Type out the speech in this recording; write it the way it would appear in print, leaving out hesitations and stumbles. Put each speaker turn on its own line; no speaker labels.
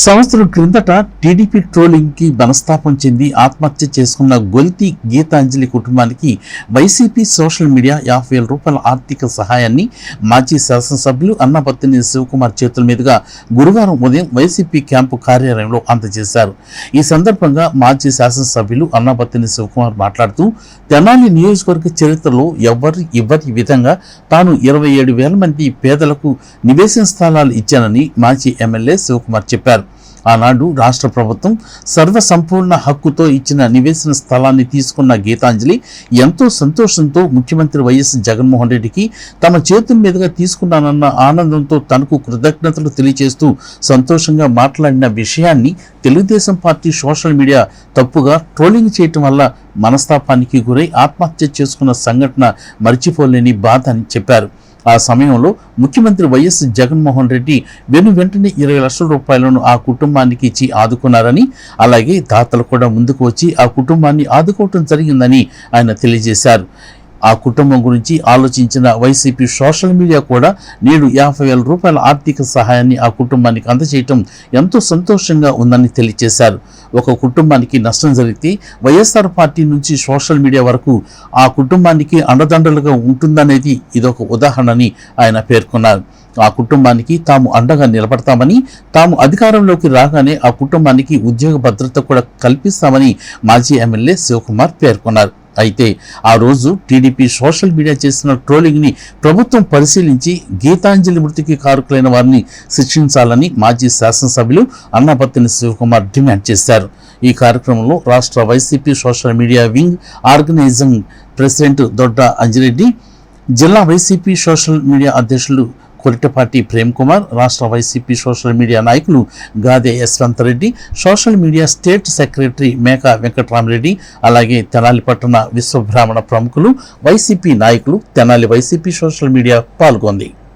సంవత్సరం క్రిందట TDP trolling కి మనస్తాపం చెంది ఆత్మహత్య చేసుకున్న గొల్తి గీతాంజలి కుటుంబానికి వైసీపీ సోషల్ మీడియా 50,000 రూపాయల ఆర్థిక సహాయాన్ని మాజీ శాసనసభ్యులు అన్నపత్తిని శివకుమార్ చేతుల మీదుగా గురువారం ఉదయం వైసీపీ క్యాంపు కార్యాలయంలో అందజేశారు. ఈ సందర్భంగా మాజీ శాసనసభ్యులు అన్నపత్తిని శివకుమార్ మాట్లాడుతూ తెనాలి నియోజకవర్గ చరిత్రలో ఇవ్వని విధంగా తాను 27,000 మంది పేదలకు నివేశన స్థలాలు ఇచ్చానని మాజీ ఎమ్మెల్యే శివకుమార్ చెప్పారు. ఆనాడు రాష్ట్ర ప్రభుత్వం సర్వసంపూర్ణ హక్కుతో ఇచ్చిన నివేశన స్థలాన్ని తీసుకున్న గీతాంజలి ఎంతో సంతోషంతో ముఖ్యమంత్రి వైఎస్ జగన్మోహన్ రెడ్డికి తమ చేతుల మీదుగా తీసుకున్నానన్న ఆనందంతో తనకు కృతజ్ఞతలు తెలియజేస్తూ సంతోషంగా మాట్లాడిన విషయాన్ని తెలుగుదేశం పార్టీ సోషల్ మీడియా తప్పుగా ట్రోలింగ్ చేయటం వల్ల మనస్తాపానికి గురై ఆత్మహత్య చేసుకున్న సంఘటన మర్చిపోలేని బాధ అని చెప్పారు. ఆ సమయంలో ముఖ్యమంత్రి వైఎస్ జగన్మోహన్ రెడ్డి వెంటనే 20 లక్షల రూపాయలను ఆ కుటుంబానికి ఇచ్చి ఆదుకున్నారని, అలాగే దాతలు కూడా ముందుకు వచ్చి ఆ కుటుంబాన్ని ఆదుకోవటం జరిగిందని ఆయన తెలియజేశారు. ఆ కుటుంబం గురించి ఆలోచించిన వైసీపీ సోషల్ మీడియా కూడా నేడు 50,000 రూపాయల ఆర్థిక సహాయాన్ని ఆ కుటుంబానికి అందజేయటం ఎంతో సంతోషంగా ఉందని తెలియజేశారు. ఒక కుటుంబానికి నష్టం జరిగితే వైఎస్ఆర్ పార్టీ నుంచి సోషల్ మీడియా వరకు ఆ కుటుంబానికి అండదండలుగా ఉంటుందనేది ఇదొక ఉదాహరణని ఆయన పేర్కొన్నారు. ఆ కుటుంబానికి తాము అండగా నిలబడతామని, తాము అధికారంలోకి రాగానే ఆ కుటుంబానికి ఉద్యోగ భద్రత కూడా కల్పిస్తామని మాజీ ఎమ్మెల్యే శివకుమార్ పేర్కొన్నారు. అయితే ఆ రోజు టీడీపీ సోషల్ మీడియా చేసిన ట్రోలింగ్ని ప్రభుత్వం పరిశీలించి గీతాంజలి మృతికి కారకులైన వారిని శిక్షించాలని మాజీ శాసనసభ్యులు అన్నపత్తిని శివకుమార్ డిమాండ్ చేశారు. ఈ కార్యక్రమంలో రాష్ట్ర YCP social media wing organising president Dodda Anji Reddy, జిల్లా వైసీపీ సోషల్ మీడియా అధ్యక్షులు కొరిటపాటి ప్రేమ్ కుమార్, రాష్ట్ర వైసీపీ సోషల్ మీడియా నాయకులు Gade Yashwanth Reddy, social media state secretary Meka Venkatarama Reddy, అలాగే తెనాలి పట్టణ విశ్వబ్రాహ్మణ ప్రముఖులు, వైసీపీ నాయకులు, తెనాలి వైసీపీ సోషల్ మీడియా పాల్గొంది.